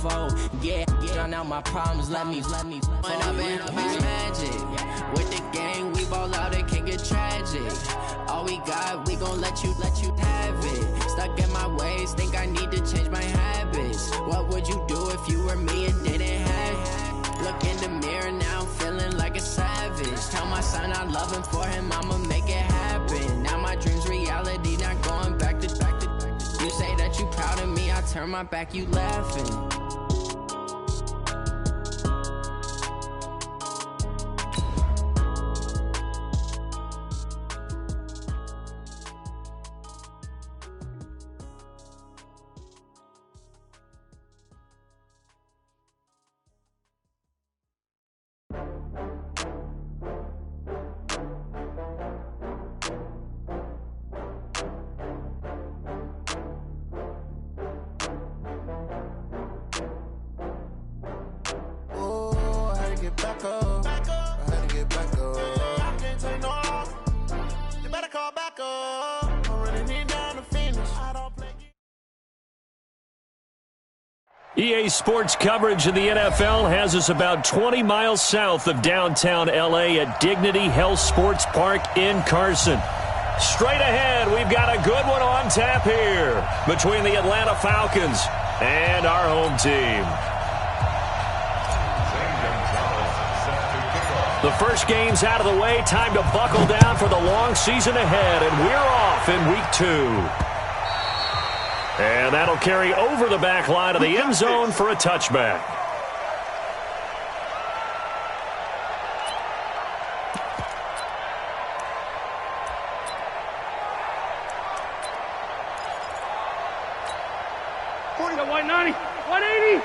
unfold. Yeah, drown out my problems, let me. When I've been up is magic. With the gang, we ball out, it can get tragic. All we got, we gon' let you have it. Stuck in my ways, think I need to change my habits. What would you do if you were me and didn't have it? Look in the mirror now, I'm feeling like a savage. Tell my son I love him, for him I'ma make it happen. Now my dream's reality, not going back to. You say that you proud of me, I turn my back, you laughing. EA Sports coverage of the NFL has us about 20 miles south of downtown L.A. at Dignity Health Sports Park in Carson. Straight ahead, we've got a good one on tap here between the Atlanta Falcons and our home team. The first game's out of the way. Time to buckle down for the long season ahead, and we're off in Week 2. And that'll carry over the back line of the end zone for a touchback. White 90, 180,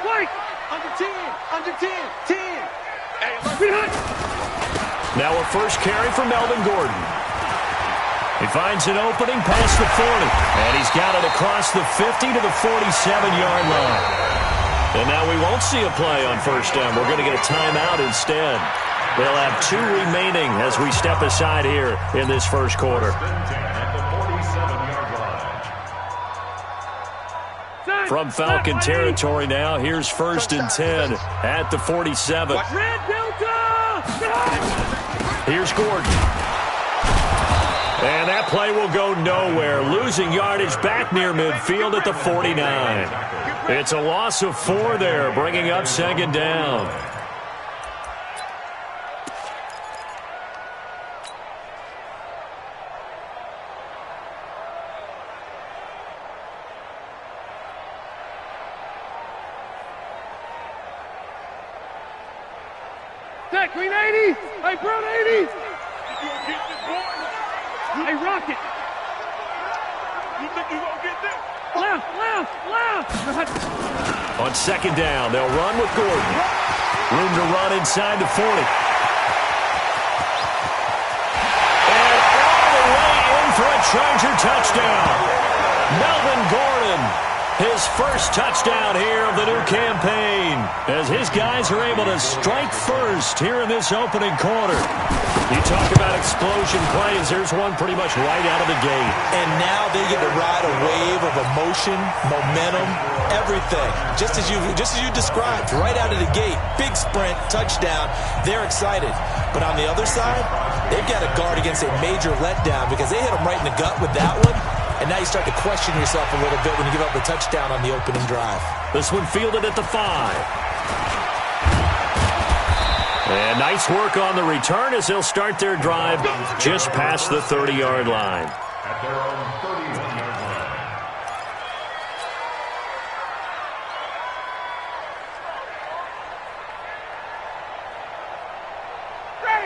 white, under 10, 10. Hey, now a first carry for Melvin Gordon. He finds an opening past the 40, and he's got it across the 50 to the 47-yard line. And now we won't see a play on first down. We're going to get a timeout instead. They'll have 2 remaining as we step aside here in this first quarter. From Falcon territory now, here's 1st and 10 at the 47. Red Delta! Here's Gordon. And that play will go nowhere. Losing yardage back near midfield at the 49. It's a loss of 4 there, bringing up 2nd down. That green 80! Hey, brown 80! Hey, Rocket! You think you gonna get this? Left! On 2nd down, they'll run with Gordon. Room to run inside the 40. And all the way in for a Charger touchdown. Melvin Gordon, his first touchdown here of the new campaign, as his guys are able to strike first here in this opening quarter. You talk about explosion plays. There's one pretty much right out of the gate. And now they get to ride a wave of emotion, momentum, everything. Just as you described, right out of the gate. Big sprint, touchdown. They're excited. But on the other side, they've got to guard against a major letdown because they hit them right in the gut with that one. And now you start to question yourself a little bit when you give up the touchdown on the opening drive. This one fielded at the 5. And nice work on the return as they'll start their drive just past the 30-yard line. At their own 31-yard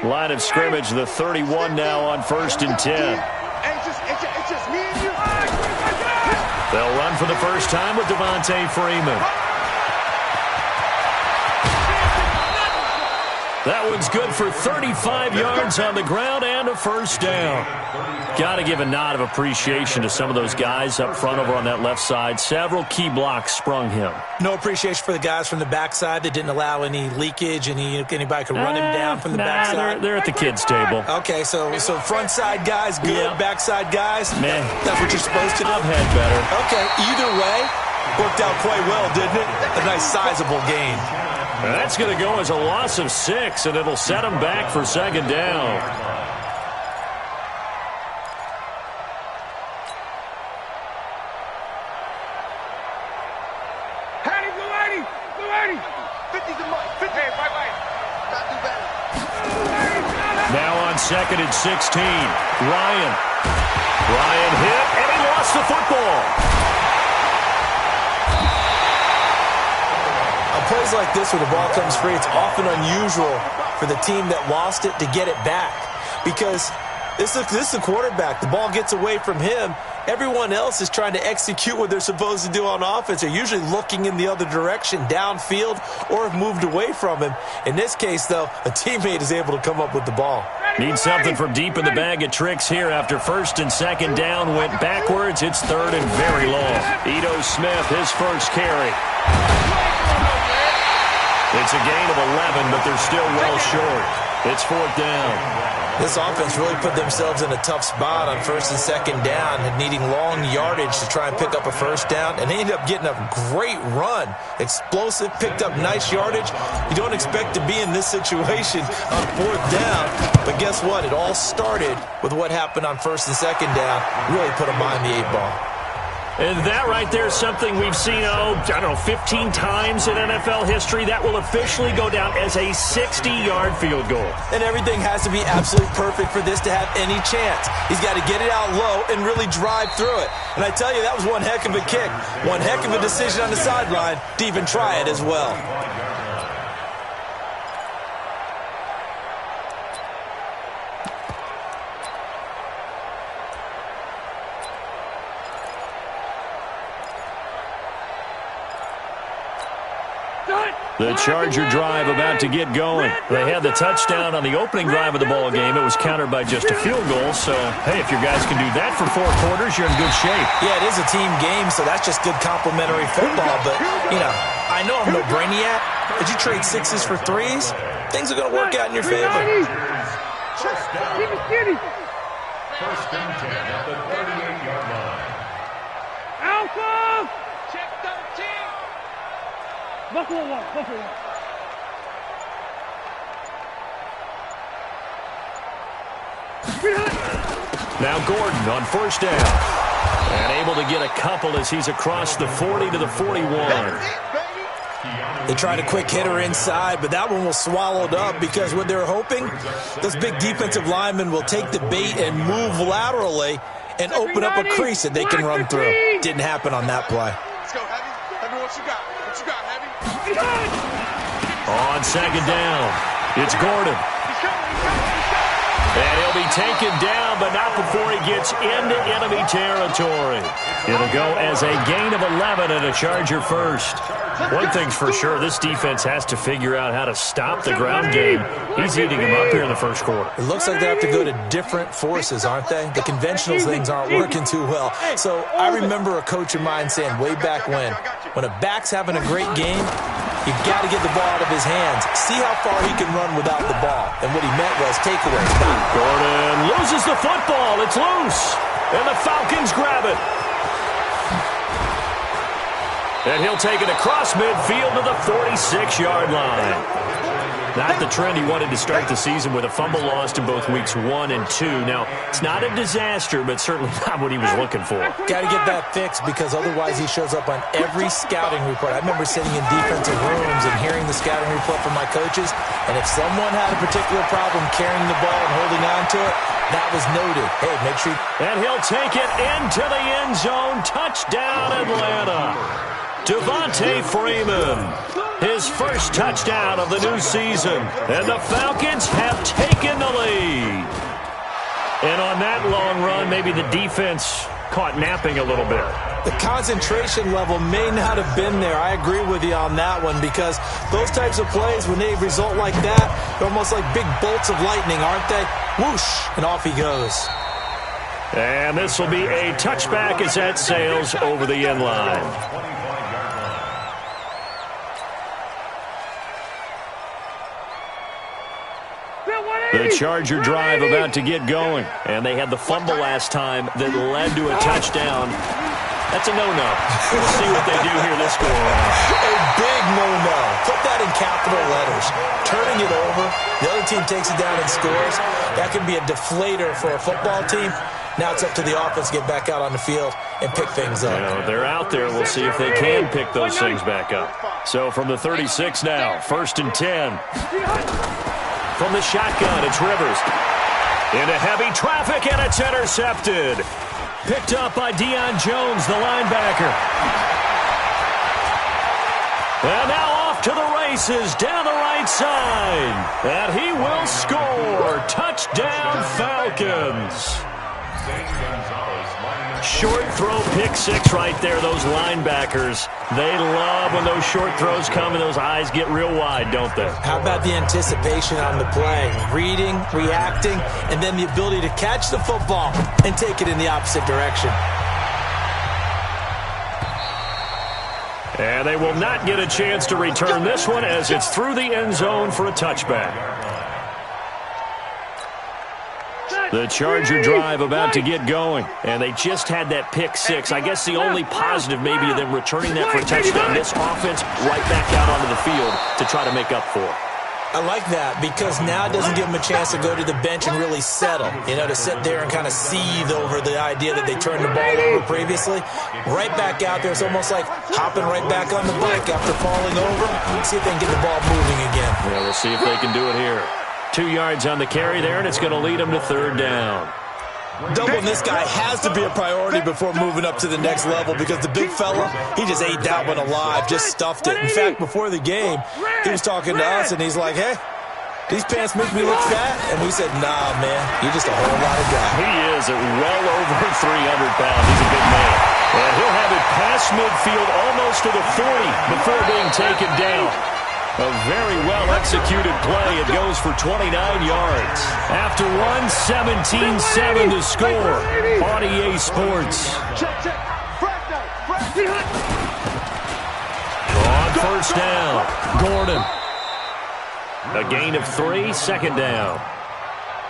line. Line of scrimmage, the 31 now on 1st and 10. It's just me and you. They'll run for the first time with Devontae Freeman. That one's good for 35 yards on the ground and a first down. Got to give a nod of appreciation to some of those guys up front over on that left side. Several key blocks sprung him. No appreciation for the guys from the backside that didn't allow any leakage. Anybody could run him down from the backside. They're at the kids' table. Okay, so front side guys good, Yeah. backside guys. Man, That's what you're supposed to do. I've had better. Okay, either way, worked out quite well, didn't it? a nice sizable gain. That's going to go as a loss of 6, and it'll set them back for second down. Now on 2nd and 16, Ryan hit, and he lost the football. On plays like this where the ball comes free, it's often unusual for the team that lost it to get it back, because this is the quarterback. The ball gets away from him. Everyone else is trying to execute what they're supposed to do on offense. They're usually looking in the other direction, downfield, or have moved away from him. In this case, though, a teammate is able to come up with the ball. Need something from deep in the bag of tricks here after 1st and 2nd down. Went backwards. It's 3rd and very long. Ito Smith, his first carry. It's a gain of 11, but they're still well short. It's 4th down. This offense really put themselves in a tough spot on 1st and 2nd down, needing long yardage to try and pick up a first down, and they ended up getting a great run. Explosive, picked up nice yardage. You don't expect to be in this situation on 4th down, but guess what? It all started with what happened on 1st and 2nd down. Really put them behind the 8 ball. And that right there is something we've seen, 15 times in NFL history. That will officially go down as a 60-yard field goal. And everything has to be absolutely perfect for this to have any chance. He's got to get it out low and really drive through it. And I tell you, that was one heck of a kick. One heck of a decision on the sideline to even try it as well. The Charger drive about to get going. They had the touchdown on the opening drive of the ball game. It was countered by just a field goal. So, hey, if your guys can do that for 4 quarters, you're in good shape. Yeah, it is a team game, so that's just good complimentary football. But, I know I'm no brainiac, but you trade 6s for 3s, things are going to work out in your favor. First and 10 at the 38-yard line. Alpha! Check 13. Buffalo 1, Buffalo 1. Now Gordon on 1st down. And able to get a couple as he's across the 40 to the 41. They tried a quick hitter inside, but that one was swallowed up because what they're hoping, those big defensive linemen will take the bait and move laterally and open up a crease that they can run through. Didn't happen on that play. Let's go, Heavy. Heavy, what you got? What you got, Heavy? On 2nd down, it's Gordon. And he'll be taken down, but not before he gets into enemy territory. It'll go as a gain of 11 and a Charger first. One thing's for sure, this defense has to figure out how to stop the ground game. He's eating him up here in the first quarter. It looks like they have to go to different forces, aren't they? The conventional things aren't working too well. So I remember a coach of mine saying way back when a back's having a great game, you've got to get the ball out of his hands. See how far he can run without the ball. And what he meant was takeaways. Gordon loses the football. It's loose. And the Falcons grab it. And he'll take it across midfield to the 46-yard line. Not the trend he wanted to start the season with a fumble lost in both weeks 1 and 2. Now, it's not a disaster, but certainly not what he was looking for. Got to get that fixed because otherwise he shows up on every scouting report. I remember sitting in defensive rooms and hearing the scouting report from my coaches, and if someone had a particular problem carrying the ball and holding on to it, that was noted. Hey, make sure And he'll take it into the end zone. Touchdown, Atlanta. Devontae Freeman, his first touchdown of the new season. And the Falcons have taken the lead. And on that long run, maybe the defense caught napping a little bit. the concentration level may not have been there. I agree with you on that one, because those types of plays, when they result like that, they're almost like big bolts of lightning, aren't they? Whoosh, and off he goes. And this will be a touchback as that sails over the end line. The Charger drive about to get going. And they had the fumble last time that led to a touchdown. That's a no-no. We'll see what they do here this go around. A big no-no. Put that in capital letters. Turning it over, the other team takes it down and scores. That can be a deflator for a football team. Now it's up to the offense to get back out on the field and pick things up. They're out there. We'll see if they can pick those things back up. So from the 36 now, 1st and 10. From the shotgun, it's Rivers. Into heavy traffic, and it's intercepted. Picked up by Deion Jones, the linebacker. And now off to the races, down the right side. And he will score. Touchdown, Falcons. Short throw, pick six right there, those linebackers. They love when those short throws come and those eyes get real wide, don't they? How about the anticipation on the play? Reading, reacting, and then the ability to catch the football and take it in the opposite direction. And they will not get a chance to return this one as it's through the end zone for a touchback. The Charger drive about to get going, and they just had that pick six. I guess the only positive maybe of them returning that for a touchdown. This offense right back out onto the field to try to make up for it. I like that because now it doesn't give them a chance to go to the bench and really settle, to sit there and kind of seethe over the idea that they turned the ball over previously. Right back out there, it's almost like hopping right back on the bike after falling over. See if they can get the ball moving again. Yeah, we'll see if they can do it here. 2 yards on the carry there, and it's going to lead them to 3rd down. Doubling this guy has to be a priority before moving up to the next level because the big fella, he just ate that one alive, just stuffed it. In fact, before the game, he was talking to us, and he's like, hey, these pants make me look fat? And we said, nah, man, you're just a whole lot of guy. He is at well over 300 pounds. He's a big man. And he'll have it past midfield almost to the 40 before being taken down. A very well-executed play. It goes for 29 yards. After one, 17-7 to score on EA Sports. On 1st down, Gordon. A gain of 3, 2nd down.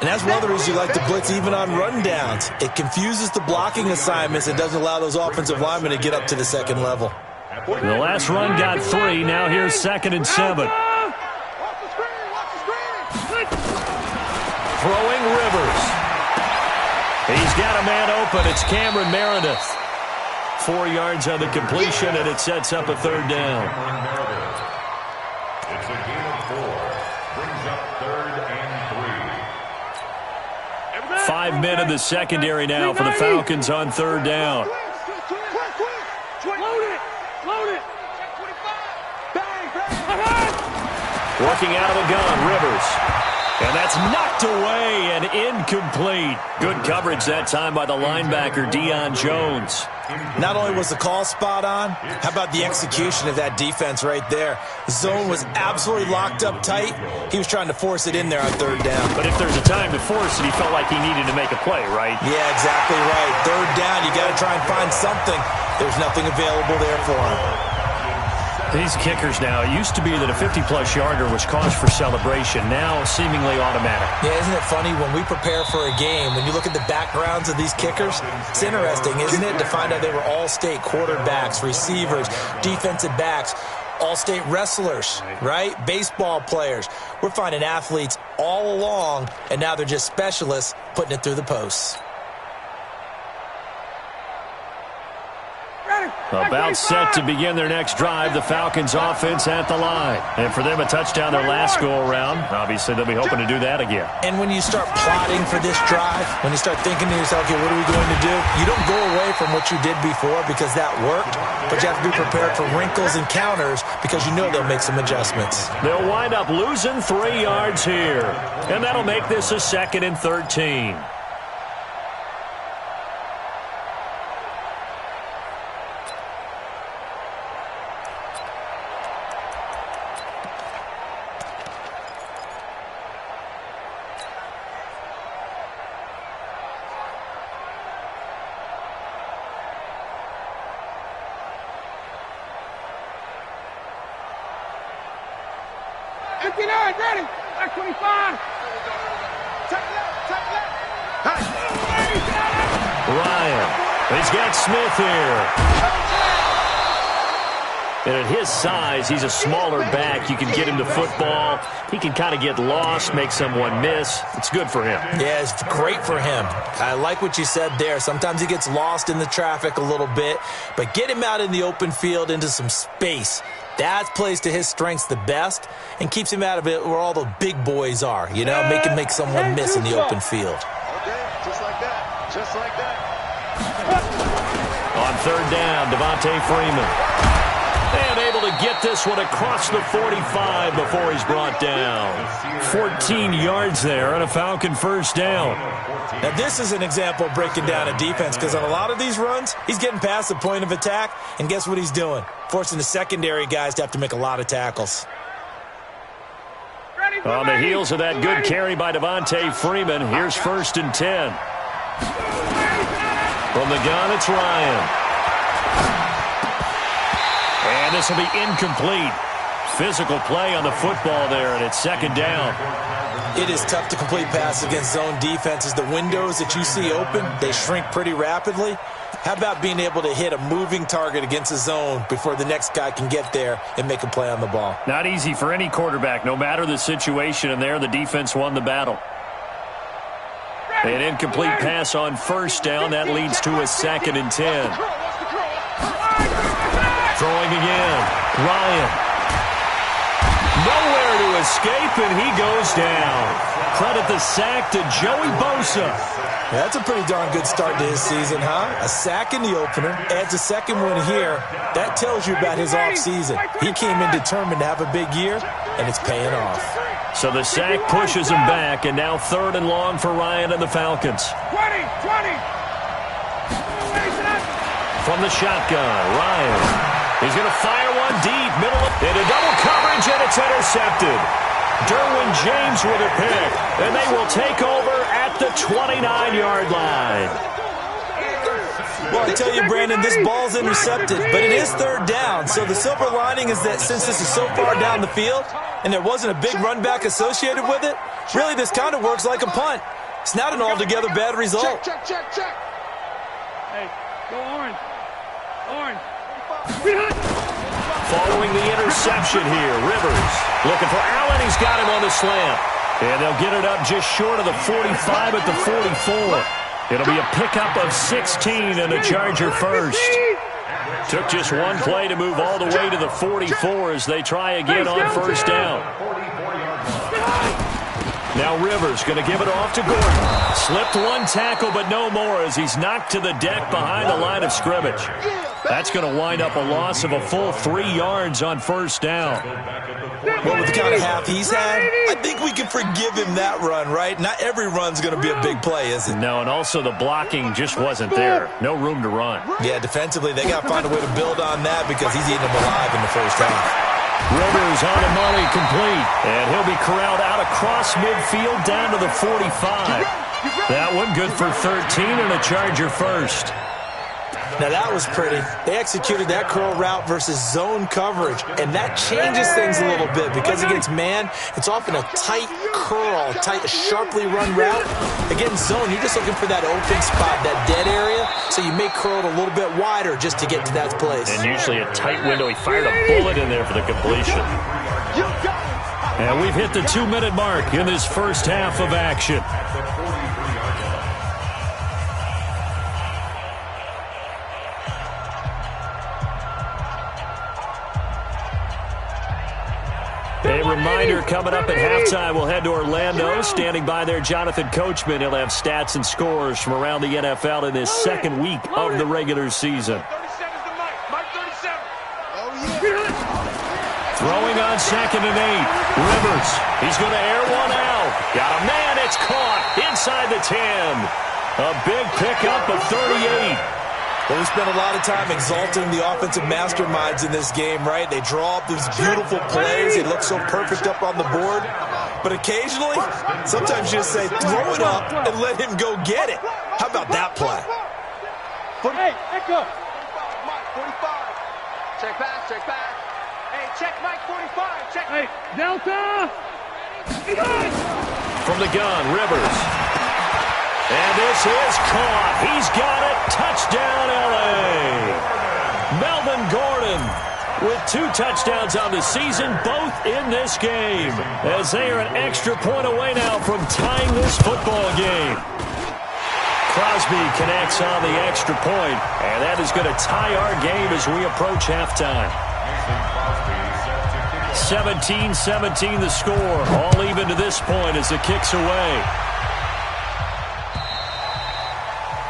And that's one of the reasons you like to blitz even on rundowns. It confuses the blocking assignments and doesn't allow those offensive linemen to get up to the second level. The last run got 3. Now here's 2nd and 7. Throwing Rivers. He's got a man open. It's Cameron Meredith. 4 yards on the completion, and it sets up a 3rd down. It's a gain of 4. Brings up 3rd and 3. 5 men in the secondary now for the Falcons on 3rd down. Working out of the gun, Rivers. And that's knocked away and incomplete. Good coverage that time by the linebacker, Deion Jones. Not only was the call spot on, how about the execution of that defense right there? The zone was absolutely locked up tight. He was trying to force it in there on 3rd down. But if there's a time to force it, he felt like he needed to make a play, right? Yeah, exactly right. 3rd down, you got to try and find something. There's nothing available there for him. These kickers now, it used to be that a 50-plus yarder was cause for celebration. Now, seemingly automatic. Yeah, isn't it funny when we prepare for a game, when you look at the backgrounds of these kickers, it's interesting, isn't it, to find out they were all-state quarterbacks, receivers, defensive backs, all-state wrestlers, right? Baseball players. We're finding athletes all along, and now they're just specialists putting it through the posts. About set to begin their next drive, the Falcons offense at the line. And for them, a touchdown their last go-around. Obviously, they'll be hoping to do that again. And when you start plotting for this drive, when you start thinking to yourself, okay, what are we going to do? You don't go away from what you did before because that worked, but you have to be prepared for wrinkles and counters because you know they'll make some adjustments. They'll wind up losing 3 yards here. And that'll make this a 2nd and 13. Ready. Back 25. Ryan He's got Smith here. And at his size, he's a smaller back. You can get him to football. He can kind of get lost, make someone miss. It's good for him. Yeah, it's great for him. I like what you said there. Sometimes he gets lost in the traffic a little bit, but get him out in the open field into some space. That plays to his strengths the best and keeps him out of it where all the big boys are, you know, make someone miss in the open field. Okay, just like that. Just like that. On third down, Devontae Freeman. And able to get this one across the 45 before he's brought down. 14 yards there on a Falcon first down. Now, this is an example of breaking down a defense because on a lot of these runs, he's getting past the point of attack, and guess what he's doing? Forcing the secondary guys to have to make a lot of tackles. On the heels of that good carry by Devontae Freeman, here's 1st and 10. From the gun, it's Ryan. And this will be incomplete. Physical play on the football there, and it's 2nd down. It is tough to complete passes against zone defenses. The windows that you see open, they shrink pretty rapidly. How about being able to hit a moving target against a zone before the next guy can get there and make a play on the ball? Not easy for any quarterback, no matter the situation, and there the defense won the battle. An incomplete pass on 1st down. That leads to a 2nd and 10. Throwing again. Ryan. Nowhere to escape, and he goes down. Credit the sack to Joey Bosa. Yeah, that's a pretty darn good start to his season, huh? A sack in the opener, adds a 2nd one here. That tells you about his offseason. He came in determined to have a big year, and it's paying off. So the sack pushes him back, and now 3rd and long for Ryan and the Falcons. 20. From the shotgun, Ryan. He's going to fire one deep, middle into double coverage, and it's intercepted. Derwin James with a pick, and they will take over at the 29-yard line. Well, I tell you, Brandon, this ball's intercepted, but it is 3rd down. So the silver lining is that since this is so far down the field and there wasn't a big run back associated with it, really this kind of works like a punt. It's not an altogether bad result. Check. Hey, go orange. Following the interception here, Rivers looking for Allen. He's got him on the slant. And they'll get it up just short of the 45 at the 44. It'll be a pickup of 16 and a Charger first. Took just one play to move all the way to the 44 as they try again on 1st down. Now Rivers going to give it off to Gordon. Slipped one tackle, but no more as he's knocked to the deck behind the line of scrimmage. That's going to wind up a loss of a full 3 yards on 1st down. Well, with the kind of half he's had, I think we can forgive him that run, right? Not every run's going to be a big play, is it? No, and also the blocking just wasn't there. No room to run. Yeah, defensively, they got to find a way to build on that because he's eating them alive in the 1st half. Rivers on the money, complete. And he'll be corralled out across midfield down to the 45. That one good for 13 and a Charger first. Now that was pretty. They executed that curl route versus zone coverage, and that changes things a little bit because against man, it's often a tight curl, sharply run route. Against zone, you're just looking for that open spot, that dead area, so you may curl it a little bit wider just to get to that place. And usually a tight window. He fired a bullet in there for the completion. And we've hit the 2-minute mark in this 1st half of action. A reminder, coming up at halftime, we'll head to Orlando. Standing by there, Jonathan Coachman. He'll have stats and scores from around the NFL in this 2nd week of the regular season. 37's the Mike 37. Throwing on 2nd and 8. Rivers, he's going to air one out. Got a man, it's caught inside the 10. A big pickup of 38. Well, we spent a lot of time exalting the offensive masterminds in this game, right? They draw up these beautiful plays. They look so perfect up on the board. But occasionally, sometimes you just say, throw it up and let him go get it. How about that play? Hey, echo. Mike 45. Check back. Hey, check Mike 45. Check. Hey, Delta. From the gun, Rivers. And this is caught. He's got it. Touchdown, L.A. Melvin Gordon with 2 touchdowns on the season, both in this game, as they are an extra point away now from tying this football game. Crosby connects on the extra point, and that is going to tie our game as we approach halftime. 17-17 the score, all even to this point as the kick's away.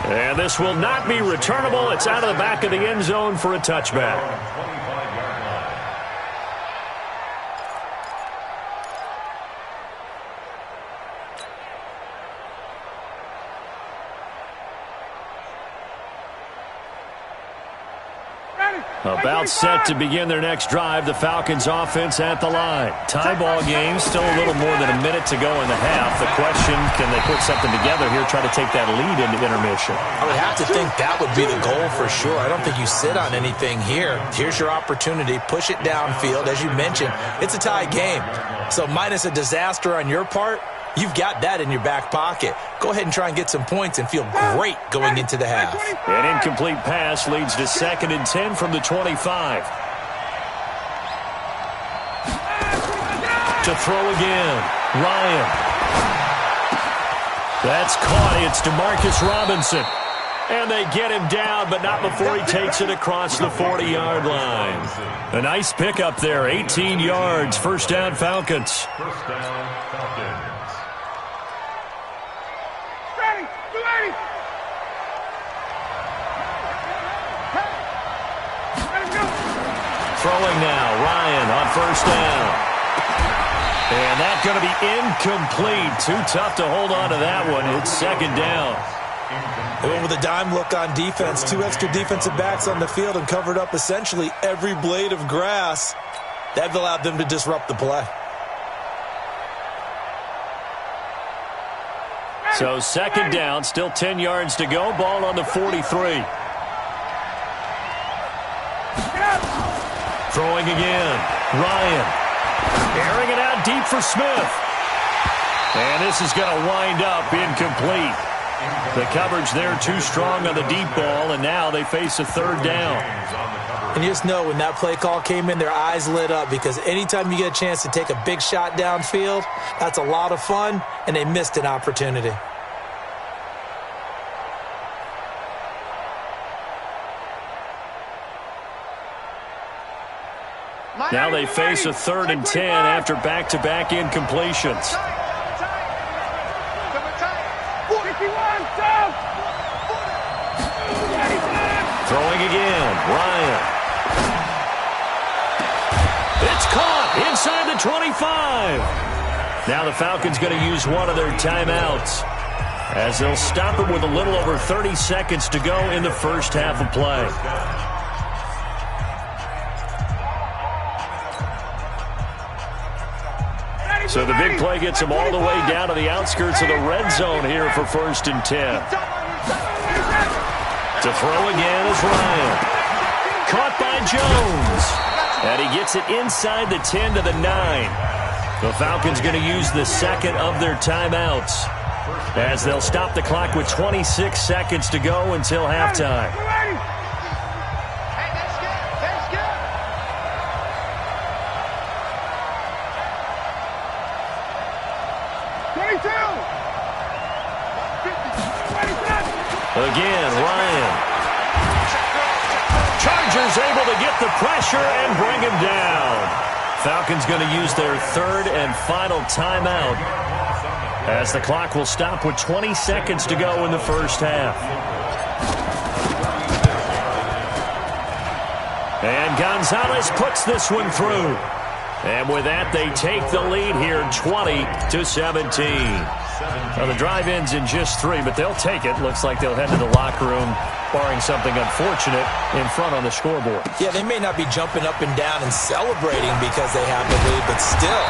And this will not be returnable. It's out of the back of the end zone for a touchback. About set to begin their next drive, the Falcons offense at the line. Tie ball game, still a little more than a minute to go in the half. The question, can they put something together here, try to take that lead into intermission? I would have to think that would be the goal for sure. I don't think you sit on anything here. Here's your opportunity. Push it downfield. As you mentioned, it's a tie game. So minus a disaster on your part, you've got that in your back pocket. Go ahead and try and get some points and feel great going into the half. An incomplete pass leads to 2nd and 10 from the 25. To throw again. Ryan. That's caught. It's DeMarcus Robinson. And they get him down, but not before he takes it across the 40-yard line. A nice pickup there. 18 yards. First down, Falcons. First down, Falcons. Throwing now, Ryan on first down. And that's going to be incomplete. Too tough to hold on to that one. It's 2nd down. They went with a dime look on defense. 2 extra defensive backs on the field and covered up essentially every blade of grass. That allowed them to disrupt the play. So 2nd down, still 10 yards to go. Ball on the 43. Throwing again. Ryan. Airing it out deep for Smith. And this is going to wind up incomplete. The coverage there too strong on the deep ball, and now they face a 3rd down. And you just know when that play call came in, their eyes lit up, because anytime you get a chance to take a big shot downfield, that's a lot of fun, and they missed an opportunity. Now they face a 3rd and 10 after back-to-back incompletions. Throwing again, Ryan. It's caught inside the 25. Now the Falcons going to use one of their timeouts, as they'll stop it with a little over 30 seconds to go in the first half of play. So the big play gets them all the way down to the outskirts of the red zone here for 1st and 10. To throw again is Ryan. Caught by Jones. And he gets it inside the 10 to the 9. The Falcons going to use the 2nd of their timeouts, as they'll stop the clock with 26 seconds to go until halftime. Again, Ryan. Chargers able to get the pressure and bring him down. Falcons going to use their 3rd and final timeout, as the clock will stop with 20 seconds to go in the first half. And Gonzalez puts this one through. And with that, they take the lead here 20-17. Well, the drive ends in just 3, but they'll take it. Looks like they'll head to the locker room, barring something unfortunate, in front on the scoreboard. Yeah, they may not be jumping up and down and celebrating because they have the lead, but still,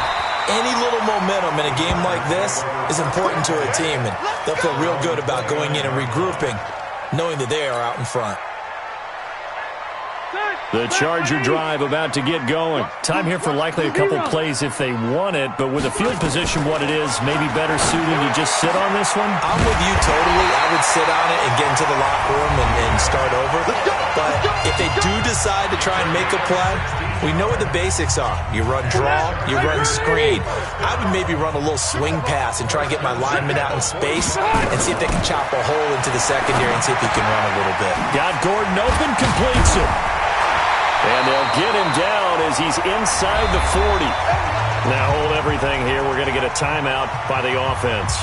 any little momentum in a game like this is important to a team, and they'll feel real good about going in and regrouping, knowing that they are out in front. Good. The Charger drive about to get going. Time here for likely a couple plays if they want it, but with the field position what it is, maybe better suited to just sit on this one? I'm with you totally. I would sit on it and get into the locker room and start over. But if they do decide to try and make a play, we know what the basics are. You run draw, you run screen. I would maybe run a little swing pass and try and get my lineman out in space and see if they can chop a hole into the secondary and see if he can run a little bit. Got Gordon open, completes it. And they'll get him down as he's inside the 40. Now hold everything here. We're going to get a timeout by the offense.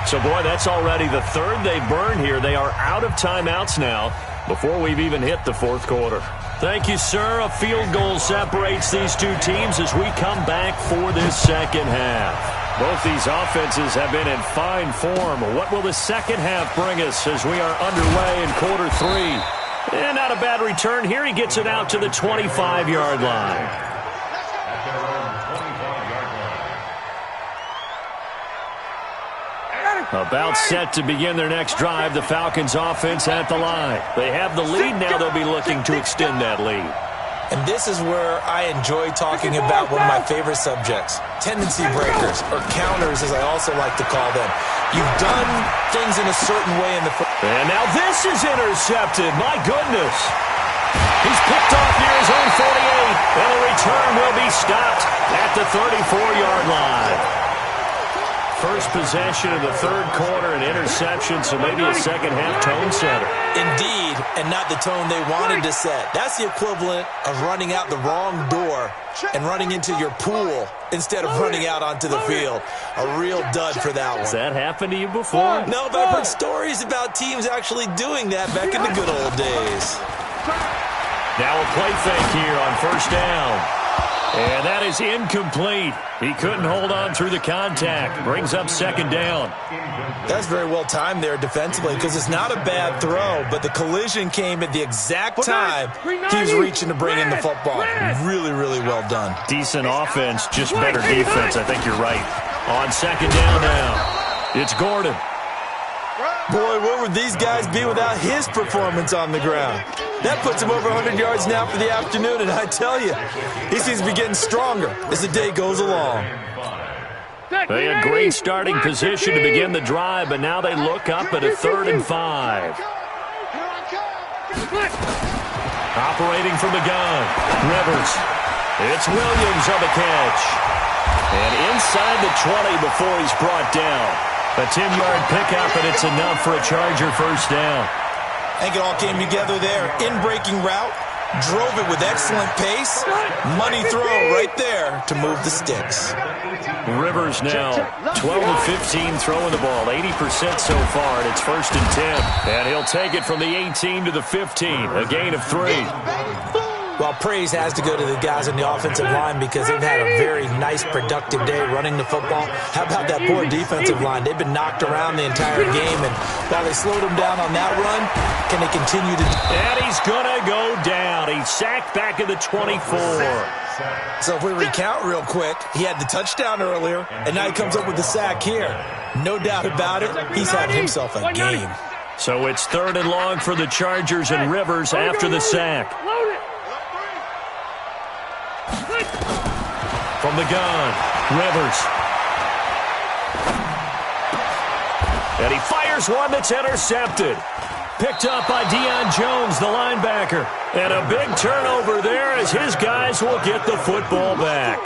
So, boy, that's already the third they burned here. They are out of timeouts now before we've even hit the fourth quarter. Thank you, sir. A field goal separates these two teams as we come back for this second half. Both these offenses have been in fine form. What will the second half bring us as we are underway in quarter three? And not a bad return here. He gets it out to the 25-yard line. About set to begin their next drive. The Falcons offense at the line. They have the lead. Now they'll be looking to extend that lead. And this is where I enjoy talking about one of my favorite subjects, tendency breakers, or counters as I also like to call them. You've done things in a certain way in the first. And now this is intercepted. My goodness. He's picked off near his own 48. And the return will be stopped at the 34-yard line. First possession of the third quarter, an interception, so maybe a second-half tone setter. Indeed, and not the tone they wanted to set. That's the equivalent of running out the wrong door and running into your pool instead of running out onto the field. A real dud for that one. Has that happened to you before? No, but I've heard stories about teams actually doing that back in the good old days. Now a play fake here on first down. And that is incomplete. He couldn't hold on through the contact. Brings up second down. That's very well timed there defensively because it's not a bad throw, but the collision came at the exact time he was reaching to bring in the football. Really, really well done. Decent offense, just better defense. I think you're right. On second down now, it's Gordon. Boy, where would these guys be without his performance on the ground? That puts him over 100 yards now for the afternoon, and I tell you, he seems to be getting stronger as the day goes along. They had great starting position to begin the drive, but now they look up at a 3rd and 5. Operating from the gun, Rivers. It's Williams on the catch. And inside the 20 before he's brought down. A 10-yard pickup, and it's enough for a Charger first down. I think it all came together there. In-breaking route, drove it with excellent pace. Money throw right there to move the sticks. Rivers now 12 of 15 throwing the ball, 80% so far, and it's 1st and 10. And he'll take it from the 18 to the 15, a gain of 3. Well, praise has to go to the guys on the offensive line because they've had a very nice, productive day running the football. How about that poor defensive line? They've been knocked around the entire game, and while they slowed them down on that run, can they continue to... And he's going to go down. He's sacked back at the 24. So if we recount real quick, he had the touchdown earlier, and now he comes up with the sack here. No doubt about it, he's had himself a game. So it's 3rd and long for the Chargers and Rivers after the sack. From the gun, Rivers. And he fires one that's intercepted. Picked up by Deion Jones, the linebacker. And a big turnover there as his guys will get the football back.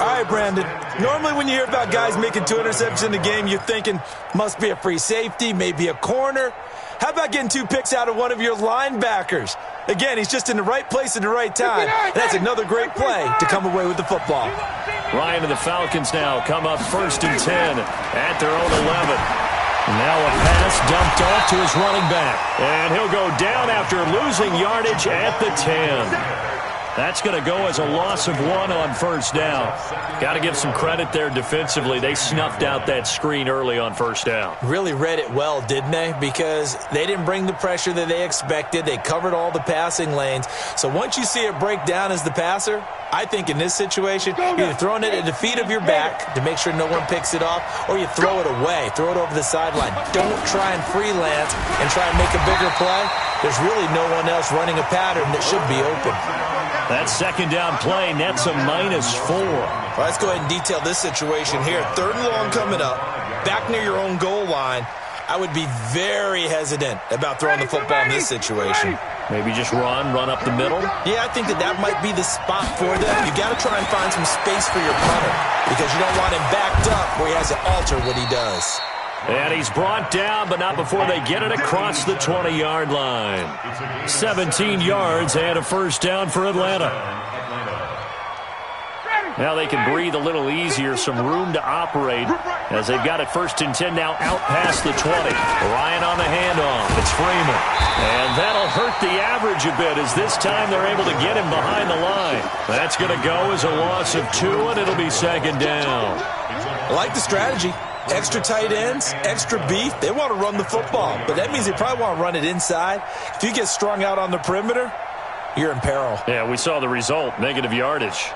All right, Brandon. Normally when you hear about guys making 2 interceptions in a game, you're thinking must be a free safety, maybe a corner. How about getting 2 picks out of one of your linebackers? Again, he's just in the right place at the right time. And that's another great play to come away with the football. Ryan and the Falcons now come up 1st and 10 at their own 11. Now a pass dumped off to his running back. And he'll go down after losing yardage at the 10. That's going to go as a loss of 1 on first down. Got to give some credit there defensively. They snuffed out that screen early on first down. Really read it well, didn't they? Because they didn't bring the pressure that they expected. They covered all the passing lanes. So once you see it break down as the passer, I think in this situation, you're either throwing it at the feet of your back to make sure no one picks it off, or you throw it away, throw it over the sideline. Don't try and freelance and try and make a bigger play. There's really no one else running a pattern that should be open. That second down play nets a -4. Well, let's go ahead and detail this situation here. 3rd and long coming up, back near your own goal line. I would be very hesitant about throwing the football in this situation. Maybe just run up the middle? Yeah, I think that might be the spot for them. You got to try and find some space for your punter because you don't want him backed up where he has to alter what he does. And he's brought down, but not before they get it across the 20-yard line. 17 yards and a first down for Atlanta. Now they can breathe a little easier, some room to operate as they've got it 1st and 10 now out past the 20. Ryan on the handoff. It's Freeman. And that'll hurt the average a bit as this time they're able to get him behind the line. That's going to go as a loss of 2, and it'll be 2nd down. I like the strategy. Extra tight ends, extra beef. They want to run the football, but that means they probably want to run it inside. If you get strung out on the perimeter, you're in peril. Yeah, we saw the result, negative yardage.